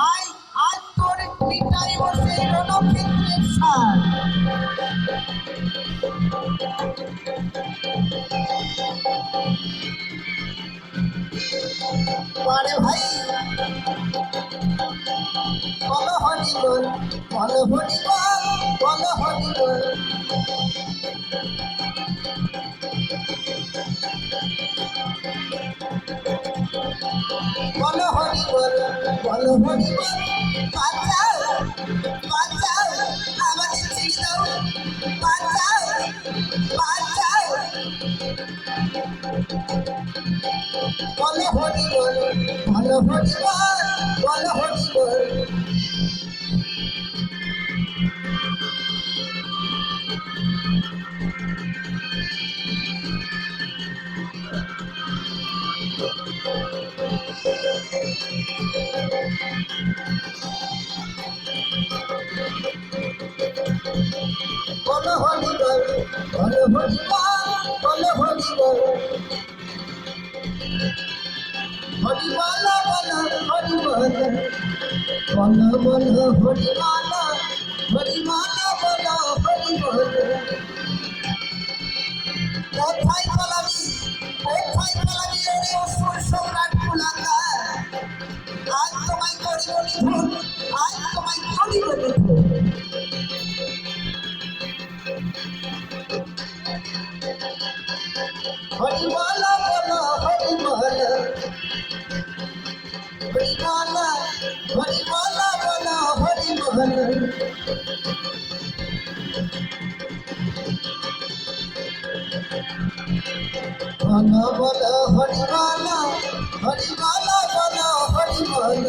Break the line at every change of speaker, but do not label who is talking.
I আজ তোর পিতাই বসে রণক্ষেত্রের সার। আরে ভাই বল হরি বল, বল হরি বল, বল হরি বল। বল হরি বল, বল হরি বল। বাঁচাও বাঁচাও আমাদের ছেড়ে দাও, বাঁচাও বাঁচাও। বল হরি বল, বল হরি বল, বল হরি বল। বল হরি বল, বল হরি বল, বল হরি বল। হরি বল বল হরি বল, বল বল হরি বল, হরি বল বল হরি বল। কোথায় পালাবি, কোথায় পালাবি রে অসুর সম্রাট কুলাঙ্গার। আজ তোমায় করিব নিধন, আজ তোমায় করিব নিধন। হরি বল বল হরি বল, হরি বল, হরি বল বল হরি বল। বল বল হরি বল, হরি বল বল হরি বল।